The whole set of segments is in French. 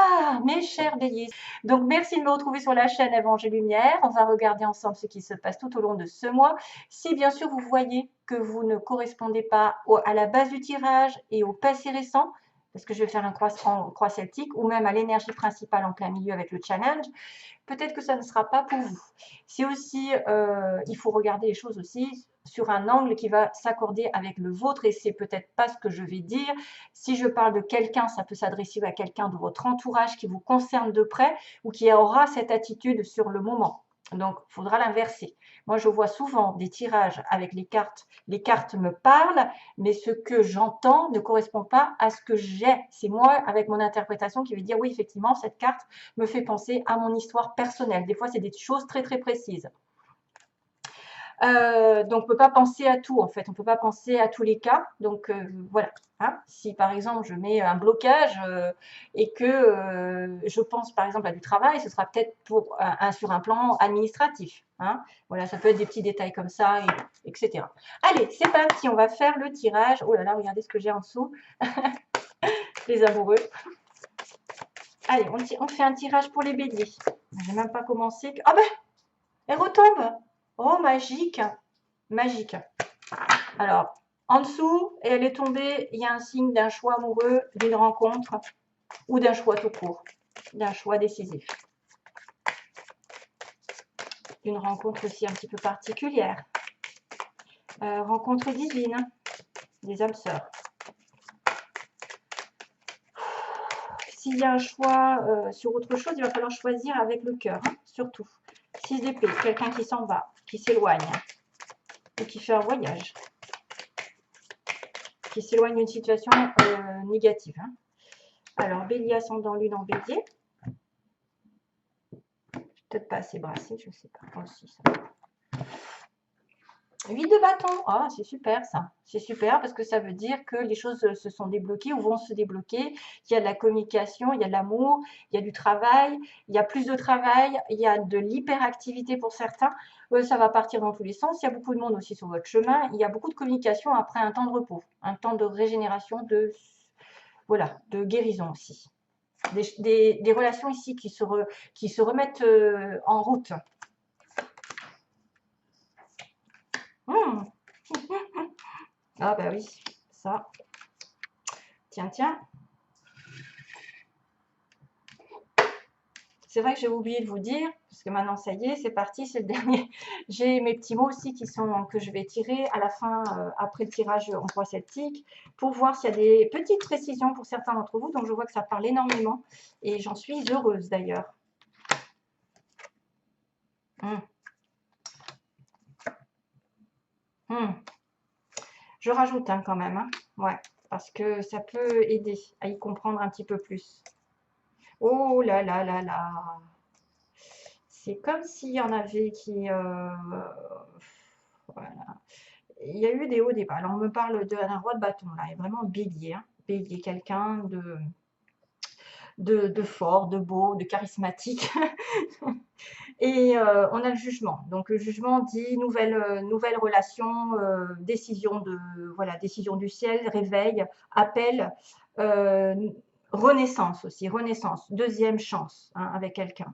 Ah, mes chers béliers. Donc, merci de me retrouver sur la chaîne Évangile Lumière. On va regarder ensemble ce qui se passe tout au long de ce mois. Si, bien sûr, vous voyez que vous ne correspondez pas à la base du tirage et au passé récent, parce que je vais faire un en croix celtique, ou même à l'énergie principale en plein milieu avec le challenge, peut-être que ça ne sera pas pour vous. C'est aussi, il faut regarder les choses aussi sur un angle qui va s'accorder avec le vôtre, et c'est peut-être pas ce que je vais dire. Si je parle de quelqu'un, ça peut s'adresser à quelqu'un de votre entourage qui vous concerne de près ou qui aura cette attitude sur le moment. Donc, il faudra l'inverser. Moi, je vois souvent des tirages avec les cartes. Les cartes me parlent, mais ce que j'entends ne correspond pas à ce que j'ai. C'est moi, avec mon interprétation, qui vais dire, oui, effectivement, cette carte me fait penser à mon histoire personnelle. Des fois, c'est des choses très, très précises. Donc, on ne peut pas penser à tout, en fait. On ne peut pas penser à tous les cas. Donc, voilà. Hein, si, par exemple, je mets un blocage et que je pense, par exemple, à du travail, ce sera peut-être sur un plan administratif. Hein. Voilà, ça peut être des petits détails comme ça, etc. Allez, c'est parti. On va faire le tirage. Oh là là, regardez ce que j'ai en dessous. Les amoureux. Allez, on fait un tirage pour les béliers. Je n'ai même pas commencé. Ah ben, elle retombe. Oh, magique. Magique. Alors, en dessous, elle est tombée, il y a un signe d'un choix amoureux, d'une rencontre ou d'un choix tout court, d'un choix décisif. D'une rencontre aussi un petit peu particulière. Rencontre divine, des âmes sœurs. S'il y a un choix sur autre chose, il va falloir choisir avec le cœur, hein, surtout. 6 d'épée, quelqu'un qui s'en va, qui s'éloigne, ou qui fait un voyage, qui s'éloigne d'une situation négative. Hein. Alors, bélier ascendant lune en bélier. Peut-être pas assez brassé, je ne sais pas. Aussi, ça. 8 de bâton. Ah, c'est super ça. C'est super parce que ça veut dire que les choses se sont débloquées ou vont se débloquer. Il y a de la communication, il y a de l'amour, il y a du travail, il y a plus de travail, il y a de l'hyperactivité pour certains. Ça va partir dans tous les sens. Il y a beaucoup de monde aussi sur votre chemin. Il y a beaucoup de communication après un temps de repos, un temps de régénération, voilà, de guérison aussi. Des relations ici qui se remettent en route. Ah bah oui, ça. Tiens, tiens. C'est vrai que j'ai oublié de vous dire, parce que maintenant ça y est, c'est parti, c'est le dernier. J'ai mes petits mots aussi que je vais tirer à la fin, après le tirage en croix celtique, pour voir s'il y a des petites précisions pour certains d'entre vous. Donc je vois que ça parle énormément et j'en suis heureuse d'ailleurs. Je rajoute quand même, hein. Ouais, parce que ça peut aider à y comprendre un petit peu plus. Oh là là là là. C'est comme s'il y en avait qui... voilà. Il y a eu des hauts, des bas. Alors, on me parle d'un roi de bâton, là, et vraiment bélier. Hein. Bélier, quelqu'un de fort, de beau, de charismatique. Et on a le jugement. Donc, le jugement dit nouvelle relation, décision décision du ciel, réveil, appel, renaissance aussi, renaissance, deuxième chance hein, avec quelqu'un.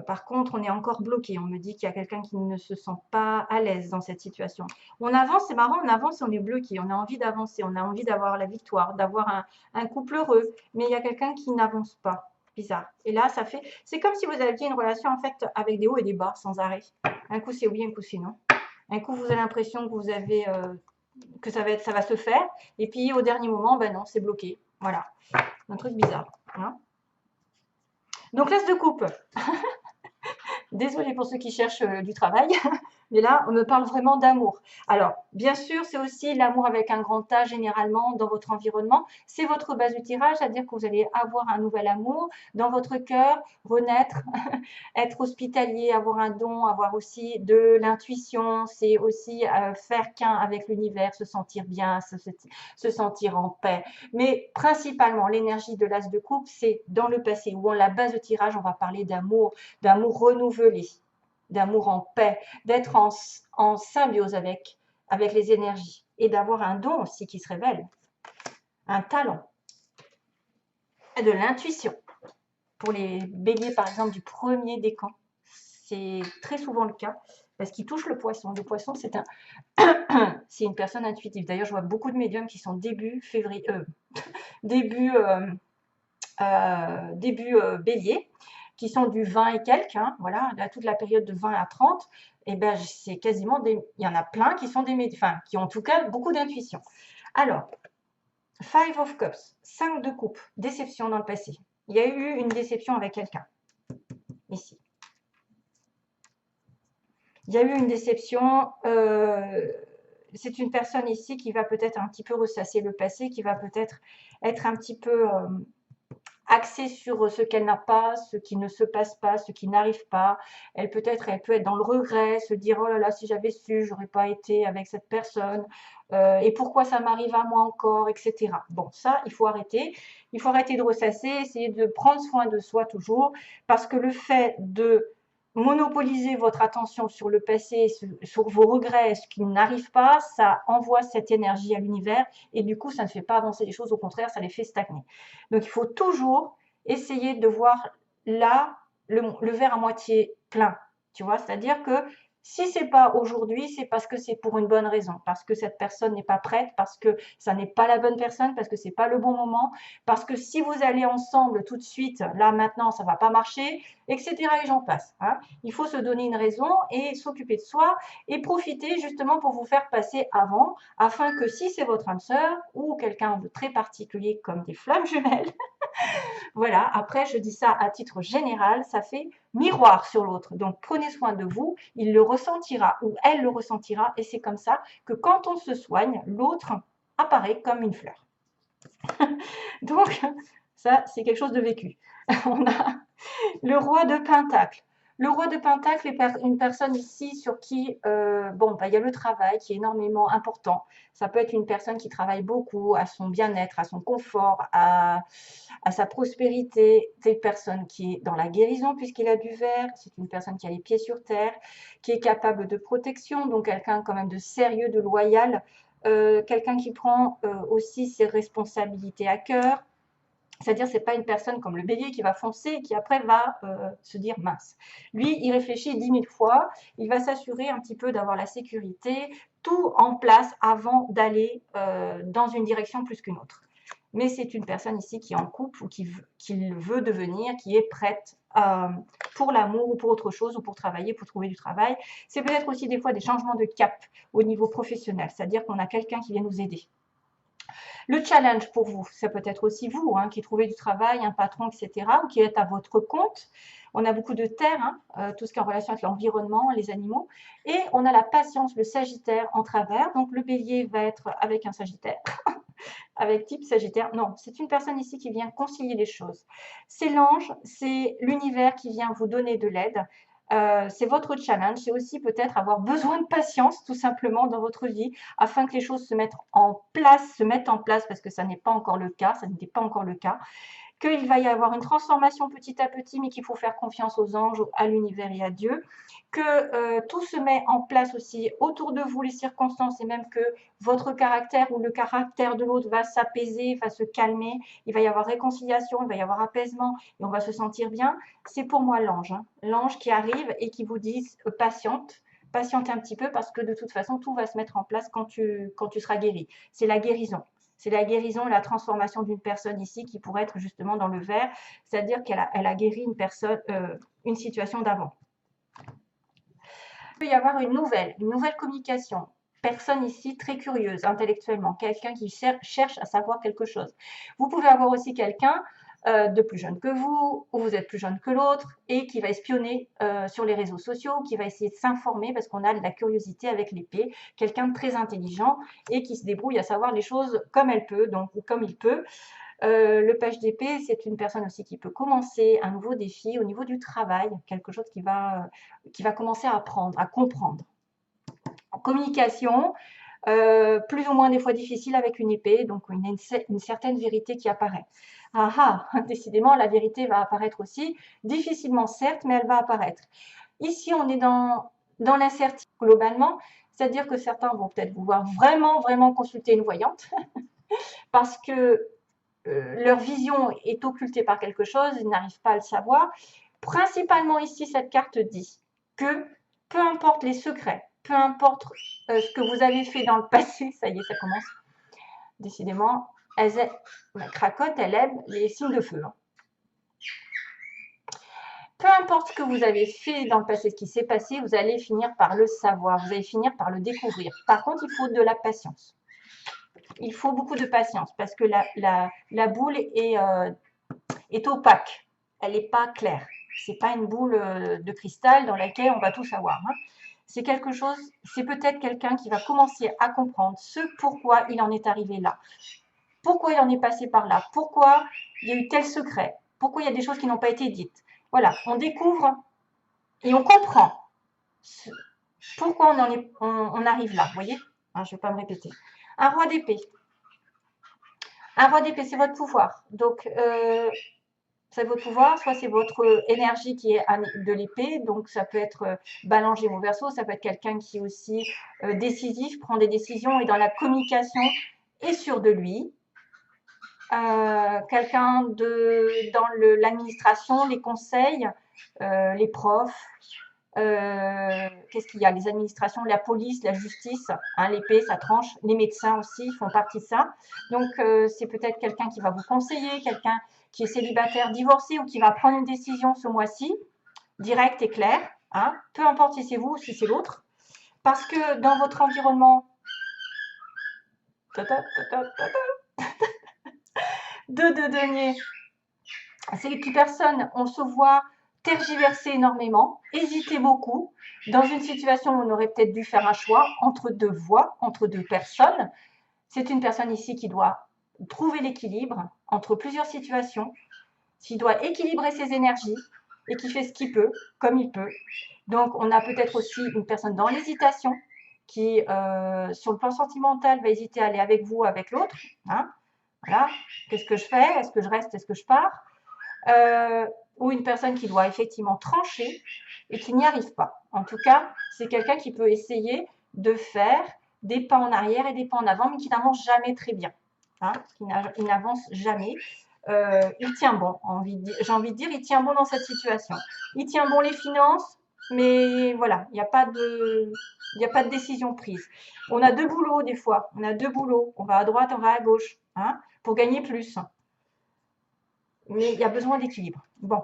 Par contre, on est encore bloqué. On me dit qu'il y a quelqu'un qui ne se sent pas à l'aise dans cette situation. On avance, c'est marrant, on avance et on est bloqué. On a envie d'avancer, on a envie d'avoir la victoire, d'avoir un couple heureux. Mais il y a quelqu'un qui n'avance pas. Bizarre. Et là, ça fait... C'est comme si vous aviez une relation en fait avec des hauts et des bas sans arrêt. Un coup c'est oui, un coup c'est non. Un coup vous avez l'impression que vous avez... que ça va se faire. Et puis au dernier moment, ben non, c'est bloqué. Voilà. Un truc bizarre. Hein. Donc, l'as de coupe. Désolée pour ceux qui cherchent du travail, mais là, on me parle vraiment d'amour. Alors, bien sûr, c'est aussi l'amour avec un grand A, généralement, dans votre environnement. C'est votre base du tirage, c'est-à-dire que vous allez avoir un nouvel amour dans votre cœur, renaître, être hospitalier, avoir un don, avoir aussi de l'intuition. C'est aussi faire qu'un avec l'univers, se sentir bien, se sentir en paix. Mais principalement, l'énergie de l'as de coupe, c'est dans le passé, où la base de tirage, on va parler d'amour renouvelé, d'amour en paix, d'être en symbiose avec les énergies et d'avoir un don aussi qui se révèle, un talent, de l'intuition. pour les béliers, par exemple, du premier décan. C'est très souvent le cas, parce qu'il touche le poisson. Le poisson, c'est une personne intuitive. D'ailleurs, je vois beaucoup de médiums qui sont début février, début bélier, qui sont du 20 et quelques, hein, voilà, là, toute la période de 20 à 30, et ben c'est quasiment il y en a plein qui sont enfin, qui ont en tout cas beaucoup d'intuition. Alors, Five of Cups, 5 de coupe, déception dans le passé. Il y a eu une déception avec quelqu'un, ici. Il y a eu une déception, c'est une personne ici qui va peut-être un petit peu ressasser le passé, qui va peut-être être un petit peu axée sur ce qu'elle n'a pas, ce qui ne se passe pas, ce qui n'arrive pas. Elle peut être dans le regret, se dire oh là là, si j'avais su, j'aurais pas été avec cette personne. Et pourquoi ça m'arrive à moi encore, etc. Bon, ça, il faut arrêter. Il faut arrêter de ressasser, essayer de prendre soin de soi toujours, parce que le fait de monopoliser votre attention sur le passé, sur vos regrets, ce qui n'arrive pas, ça envoie cette énergie à l'univers et du coup, ça ne fait pas avancer les choses, au contraire, ça les fait stagner. Donc, il faut toujours essayer de voir là le verre à moitié plein, tu vois, c'est-à-dire que si c'est pas aujourd'hui, c'est parce que c'est pour une bonne raison, parce que cette personne n'est pas prête, parce que ça n'est pas la bonne personne, parce que c'est pas le bon moment, parce que si vous allez ensemble tout de suite, là maintenant, ça va pas marcher, etc. Et j'en passe. Hein. Il faut se donner une raison et s'occuper de soi et profiter justement pour vous faire passer avant, afin que si c'est votre âme sœur ou quelqu'un de très particulier comme des flammes jumelles, voilà, après je dis ça à titre général, ça fait miroir sur l'autre. Donc prenez soin de vous, il le ressentira ou elle le ressentira et c'est comme ça que quand on se soigne, l'autre apparaît comme une fleur. Donc ça, c'est quelque chose de vécu. On a le roi de Pentacle. Le roi de Pentacle est une personne ici sur qui, il y a le travail qui est énormément important. Ça peut être une personne qui travaille beaucoup à son bien-être, à son confort, à sa prospérité. C'est une personne qui est dans la guérison puisqu'il a du verre. C'est une personne qui a les pieds sur terre, qui est capable de protection, donc quelqu'un quand même de sérieux, de loyal. Quelqu'un qui prend aussi ses responsabilités à cœur. C'est-à-dire, ce n'est pas une personne comme le bélier qui va foncer et qui après va se dire mince. Lui, il réfléchit 10 000 fois, il va s'assurer un petit peu d'avoir la sécurité, tout en place avant d'aller dans une direction plus qu'une autre. Mais c'est une personne ici qui est en couple ou qui veut devenir, qui est prête pour l'amour ou pour autre chose, ou pour travailler, pour trouver du travail. C'est peut-être aussi des fois des changements de cap au niveau professionnel, c'est-à-dire qu'on a quelqu'un qui vient nous aider. Le challenge pour vous, ça peut être aussi vous qui trouvez du travail, un patron, etc., ou qui êtes à votre compte. On a beaucoup de terre, tout ce qui est en relation avec l'environnement, les animaux. Et on a la patience, le sagittaire en travers. Donc le bélier va être avec un sagittaire, avec type sagittaire. Non, c'est une personne ici qui vient concilier les choses. C'est l'ange, c'est l'univers qui vient vous donner de l'aide. C'est votre challenge, c'est aussi peut-être avoir besoin de patience tout simplement dans votre vie afin que les choses se mettent en place, parce que ça n'est pas encore le cas, ça n'était pas encore le cas, qu'il va y avoir une transformation petit à petit, mais qu'il faut faire confiance aux anges, à l'univers et à Dieu, que tout se met en place aussi autour de vous, les circonstances, et même que votre caractère ou le caractère de l'autre va s'apaiser, va se calmer, il va y avoir réconciliation, il va y avoir apaisement, et on va se sentir bien. C'est pour moi l'ange, l'ange qui arrive et qui vous dit patiente un petit peu, parce que de toute façon, tout va se mettre en place quand tu seras guéri. C'est la guérison. C'est la guérison, la transformation d'une personne ici qui pourrait être justement dans le vert, c'est-à-dire qu'elle a guéri une personne, une situation d'avant. Il peut y avoir une nouvelle communication. Personne ici très curieuse intellectuellement, quelqu'un qui cherche à savoir quelque chose. Vous pouvez avoir aussi quelqu'un de plus jeune que vous, ou vous êtes plus jeune que l'autre, et qui va espionner sur les réseaux sociaux, qui va essayer de s'informer parce qu'on a de la curiosité avec l'épée, quelqu'un de très intelligent et qui se débrouille à savoir les choses comme elle peut, donc ou comme il peut. Le page d'épée, c'est une personne aussi qui peut commencer un nouveau défi au niveau du travail, quelque chose qui va commencer à apprendre, à comprendre. En communication, plus ou moins des fois difficile avec une épée, donc une certaine vérité qui apparaît. Décidément, la vérité va apparaître aussi, difficilement certes, mais elle va apparaître. Ici, on est dans l'incertitude globalement, c'est-à-dire que certains vont peut-être vouloir vraiment consulter une voyante, parce que leur vision est occultée par quelque chose, ils n'arrivent pas à le savoir. Principalement ici, cette carte dit que peu importe les secrets, peu importe ce que vous avez fait dans le passé, ça y est, ça commence, décidément, la cracotte, elle aime les signes de feu. Hein. Peu importe ce que vous avez fait dans le passé, ce qui s'est passé, vous allez finir par le savoir, vous allez finir par le découvrir. Par contre, il faut de la patience. Il faut beaucoup de patience parce que la boule est opaque, elle n'est pas claire. Ce n'est pas une boule de cristal dans laquelle on va tout savoir. Hein. C'est quelque chose, c'est peut-être quelqu'un qui va commencer à comprendre ce pourquoi il en est arrivé là. Pourquoi il en est passé par là. Pourquoi il y a eu tel secret. Pourquoi il y a des choses qui n'ont pas été dites. Voilà, on découvre et on comprend pourquoi on arrive là. Vous voyez, hein, je ne vais pas me répéter. Un roi d'épée. Un roi d'épée, c'est votre pouvoir. Donc, c'est votre pouvoir, soit c'est votre énergie qui est de l'épée, donc ça peut être Balance Gémeaux Verseau, ça peut être quelqu'un qui est aussi décisif, prend des décisions et dans la communication est sûr de lui. Quelqu'un dans l'administration, les conseils, les profs, qu'est-ce qu'il y a? Les administrations, la police, la justice, hein, l'épée, ça tranche, les médecins aussi font partie de ça. Donc, c'est peut-être quelqu'un qui va vous conseiller, quelqu'un qui est célibataire, divorcé ou qui va prendre une décision ce mois-ci, directe et claire, hein, peu importe si c'est vous ou si c'est l'autre, parce que dans votre environnement, deux de denier, ces personnes, on se voit tergiverser énormément, hésiter beaucoup, dans une situation où on aurait peut-être dû faire un choix entre deux voies, entre deux personnes. C'est une personne ici qui doit trouver l'équilibre entre plusieurs situations, qui doit équilibrer ses énergies et qui fait ce qu'il peut, comme il peut. Donc, on a peut-être aussi une personne dans l'hésitation qui, sur le plan sentimental, va hésiter à aller avec vous, avec l'autre. Hein, voilà. Qu'est-ce que je fais? Est-ce que je reste? Est-ce que je pars? Ou une personne qui doit effectivement trancher et qui n'y arrive pas. En tout cas, c'est quelqu'un qui peut essayer de faire des pas en arrière et des pas en avant, mais qui n'avance jamais très bien. Hein, il n'avance jamais. Il tient bon, j'ai envie de dire, il tient bon dans cette situation. Il tient bon les finances, mais voilà, il n'y a pas de décision prise. On a deux boulots des fois, on a deux boulots, on va à droite, on va à gauche, hein, pour gagner plus. Mais il y a besoin d'équilibre. Bon.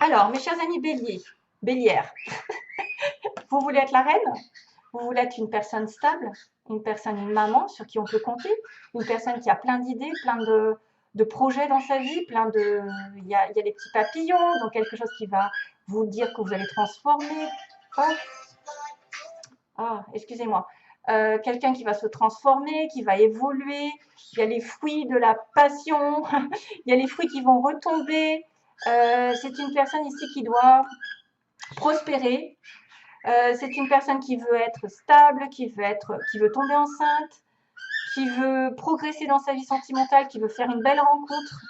Alors, mes chers amis bélières, vous voulez être la reine? Vous voulez être une personne stable? Une maman sur qui on peut compter? Une personne qui a plein d'idées, plein de projets dans sa vie, il y a des petits papillons, donc quelque chose qui va vous dire que vous allez transformer. Excusez-moi. Quelqu'un qui va se transformer, qui va évoluer. Il y a les fruits de la passion, il y a les fruits qui vont retomber. C'est une personne ici qui doit prospérer. C'est une personne qui veut être stable, qui veut tomber enceinte, qui veut progresser dans sa vie sentimentale, qui veut faire une belle rencontre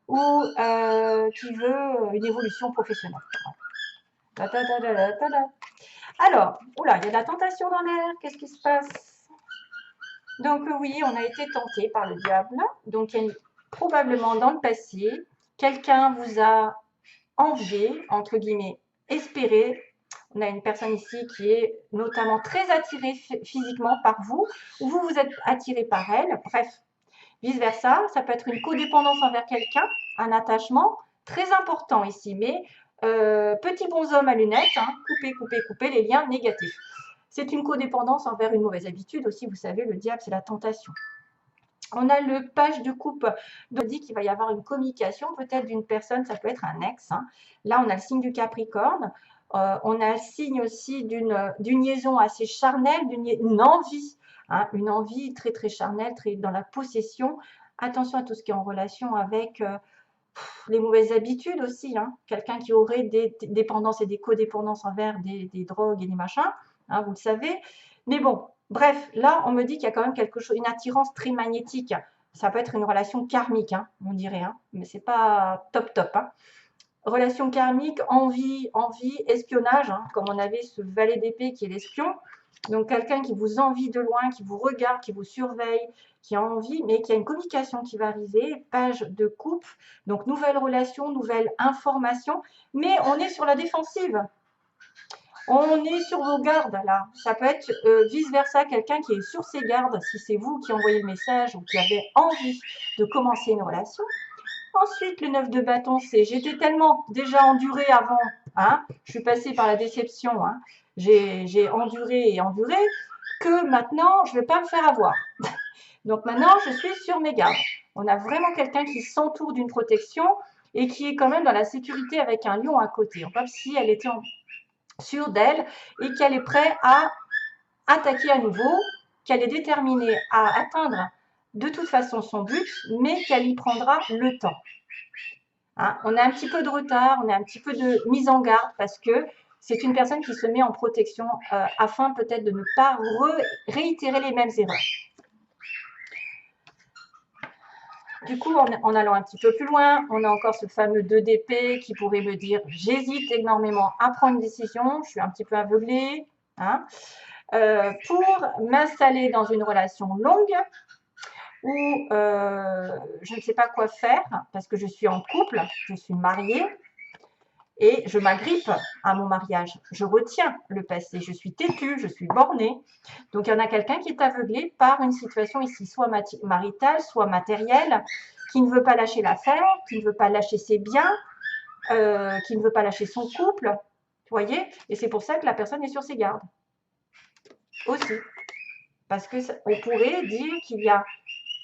ou qui veut une évolution professionnelle. Alors, oula, il y a de la tentation dans l'air. Qu'est-ce qui se passe? Donc oui, on a été tenté par le diable. Donc probablement dans le passé, quelqu'un vous a envié, entre guillemets, espéré. On a une personne ici qui est notamment très attirée physiquement par vous, ou vous êtes attiré par elle. Bref, vice-versa, ça peut être une codépendance envers quelqu'un, un attachement très important ici, mais petit bonhomme à lunettes, hein, couper les liens négatifs. C'est une codépendance envers une mauvaise habitude aussi, vous savez, le diable, c'est la tentation. On a le page de coupe, donc dit qu'il va y avoir une communication peut-être d'une personne, ça peut être un ex. Hein. Là, on a le signe du Capricorne. On a le signe aussi d'une liaison assez charnelle, une envie, hein, une envie très très charnelle, très dans la possession. Attention à tout ce qui est en relation avec les mauvaises habitudes aussi. Hein. Quelqu'un qui aurait des dépendances et des codépendances envers des drogues et des machins, hein, vous le savez. Mais bon, bref, là, on me dit qu'il y a quand même quelque chose, une attirance très magnétique. Ça peut être une relation karmique, hein, on dirait, hein, mais c'est pas top. Hein. Relation karmique, envie, espionnage, hein, comme on avait ce valet d'épée qui est l'espion. Donc, quelqu'un qui vous envie de loin, qui vous regarde, qui vous surveille, qui a envie, mais qui a une communication qui va arriver, page de couple, donc nouvelle relation, nouvelle information, mais on est sur la défensive. On est sur vos gardes là. Ça peut être vice-versa, quelqu'un qui est sur ses gardes, si c'est vous qui envoyez le message ou qui avez envie de commencer une relation. Ensuite, le 9 de bâton, c'est j'étais tellement déjà enduré avant, hein, je suis passée par la déception, hein, j'ai enduré et enduré, que maintenant, je ne vais pas me faire avoir. Donc maintenant, je suis sur mes gardes. On a vraiment quelqu'un qui s'entoure d'une protection et qui est quand même dans la sécurité avec un lion à côté, comme si elle était sûre d'elle et qu'elle est prête à attaquer à nouveau, qu'elle est déterminée à atteindre de toute façon son but, mais qu'elle y prendra le temps. Hein, on a un petit peu de retard, on a un petit peu de mise en garde parce que c'est une personne qui se met en protection afin peut-être de ne pas réitérer les mêmes erreurs. Du coup, en allant un petit peu plus loin, on a encore ce fameux 2 d'épée qui pourrait me dire « j'hésite énormément à prendre une décision, je suis un petit peu aveuglée hein, ». Pour m'installer dans une relation longue où je ne sais pas quoi faire parce que je suis en couple, je suis mariée et je m'agrippe à mon mariage. Je retiens le passé, je suis têtue, je suis bornée. Donc, il y en a quelqu'un qui est aveuglé par une situation ici, soit maritale, soit matérielle, qui ne veut pas lâcher l'affaire, qui ne veut pas lâcher ses biens, qui ne veut pas lâcher son couple. Vous voyez? Et c'est pour ça que la personne est sur ses gardes. Aussi. Parce qu'on pourrait dire qu'il y a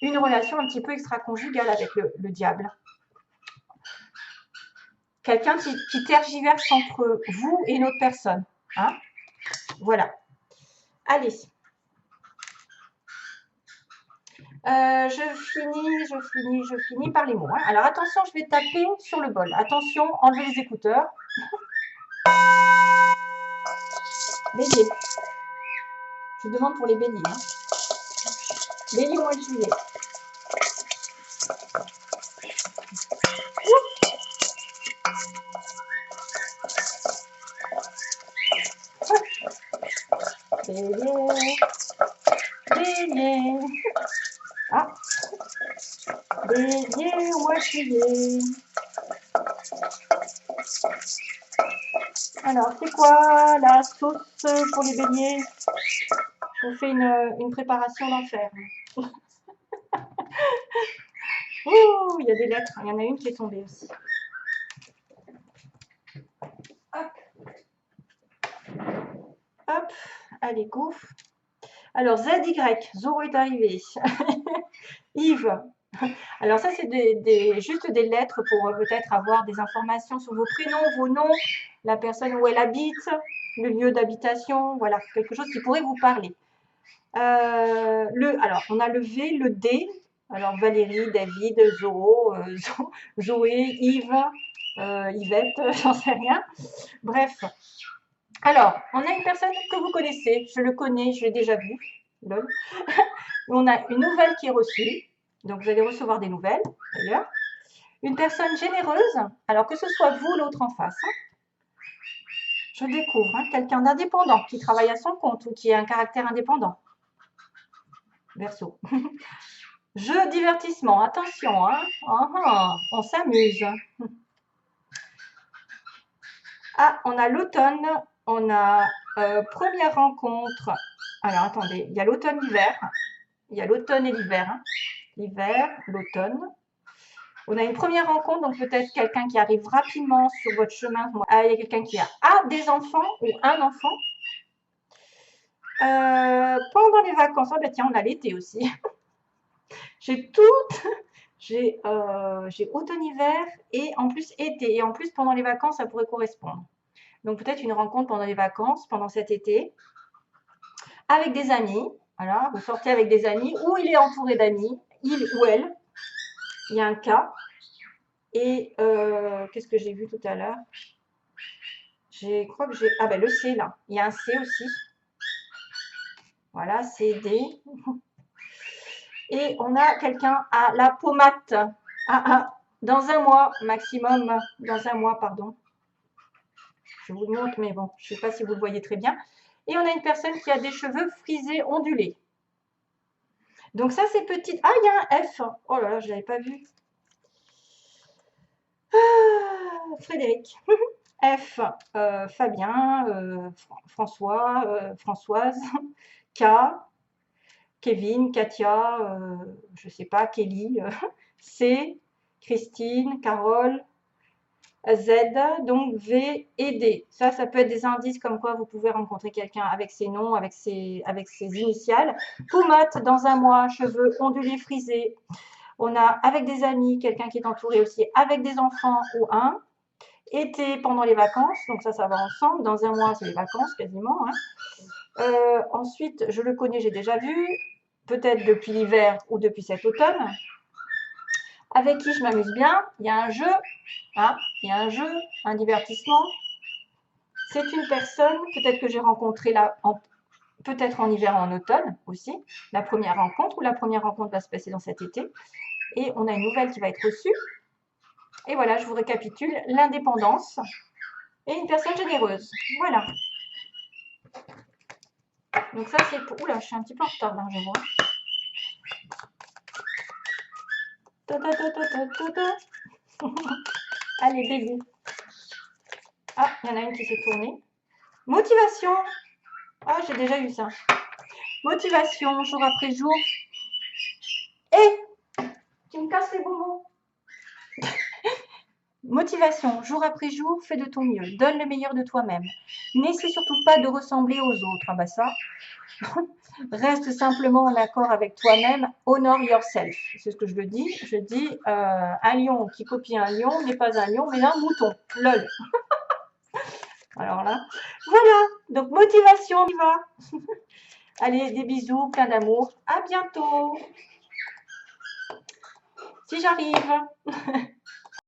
une relation un petit peu extra-conjugale avec le diable. Quelqu'un qui tergiverse entre vous et une autre personne. Hein? Voilà. Allez. Je finis par les mots. Hein. Alors, attention, je vais taper sur le bol. Attention, enlevez les écouteurs. Bélier. Je demande pour les béliers. Hein. Bélier au mois de juillet. Bélier. Bélier. Ah. Bélier au mois de juillet. Alors, c'est quoi la sauce pour les béliers? Je vous fais une préparation d'enfer. Ouh, il y a des lettres. Il y en a une qui est tombée aussi. Hop. Hop. Allez, go. Alors, ZY. Zoro est arrivé. Yves. Alors, ça, c'est juste des lettres pour peut-être avoir des informations sur vos prénoms, vos noms, la personne où elle habite, le lieu d'habitation. Voilà, quelque chose qui pourrait vous parler. Alors, on a le V, le D. Alors, Valérie, David, Zoro, Zoé, Yves, Yvette, j'en sais rien. Bref. Alors, on a une personne que vous connaissez. Je le connais, je l'ai déjà vu. Lol. On a une nouvelle qui est reçue. Donc, vous allez recevoir des nouvelles, d'ailleurs. Une personne généreuse. Alors, que ce soit vous, l'autre en face. Hein. Je découvre hein, quelqu'un d'indépendant qui travaille à son compte ou qui a un caractère indépendant. Verseau. Jeu, divertissement, attention, hein. On s'amuse. Ah, on a l'automne, on a première rencontre. Alors, attendez, il y a l'automne-hiver. Il y a l'automne et l'hiver. Hein. L'hiver, l'automne. On a une première rencontre, donc peut-être quelqu'un qui arrive rapidement sur votre chemin. Ah, il y a quelqu'un qui a des enfants ou un enfant. Pendant les vacances, oh, ben tiens, on a l'été aussi. J'ai automne-hiver et en plus été. Et en plus, pendant les vacances, ça pourrait correspondre. Donc, peut-être une rencontre pendant les vacances, pendant cet été, avec des amis. Voilà, vous sortez avec des amis ou il est entouré d'amis, il ou elle. Il y a un cas. Et qu'est-ce que j'ai vu tout à l'heure? Je crois que j'ai... Ah ben le C là. Il y a un C aussi. Voilà, C, D. Et on a quelqu'un à la pommade. Dans un mois maximum. Dans un mois, pardon. Je vous le montre, mais bon, je ne sais pas si vous le voyez très bien. Et on a une personne qui a des cheveux frisés, ondulés. Donc ça, c'est petite. Ah, il y a un F. Oh là là, je ne l'avais pas vu. Ah, Frédéric. F, Fabien, François, Françoise, K, Kevin, Katia, je ne sais pas, Kelly, C, Christine, Carole, Z, donc V et D. Ça peut être des indices comme quoi vous pouvez rencontrer quelqu'un avec ses noms, avec ses initiales. Poumat, dans un mois, cheveux ondulés, frisés. On a avec des amis, quelqu'un qui est entouré aussi avec des enfants ou un. Été pendant les vacances, donc ça va ensemble. Dans un mois, c'est les vacances quasiment. Hein. Ensuite, je le connais, j'ai déjà vu, peut-être depuis l'hiver ou depuis cet automne. Avec qui je m'amuse bien. Il y a un jeu, hein, il y a un jeu, un divertissement. C'est une personne, peut-être que j'ai rencontré là, peut-être en hiver ou en automne aussi, la première rencontre, ou la première rencontre va se passer dans cet été. Et on a une nouvelle qui va être reçue. Et voilà, je vous récapitule, l'indépendance et une personne généreuse. Voilà. Donc ça, c'est pour... Oula, je suis un petit peu en retard, là, je vois. Allez, bébé. Ah, il y en a une qui s'est tournée. Motivation. Ah, j'ai déjà eu ça. Motivation, jour après jour. Hé, tu me casses les bonbons. Motivation, jour après jour, fais de ton mieux. Donne le meilleur de toi-même. N'essaie surtout pas de ressembler aux autres. Ah bah ça. Reste simplement en accord avec toi-même. Honor yourself. C'est ce que je le dis. Je dis un lion qui copie un lion n'est pas un lion, mais un mouton. Lol. Alors là, voilà. Donc motivation, on y va. Allez, des bisous, plein d'amour. À bientôt. Si j'arrive.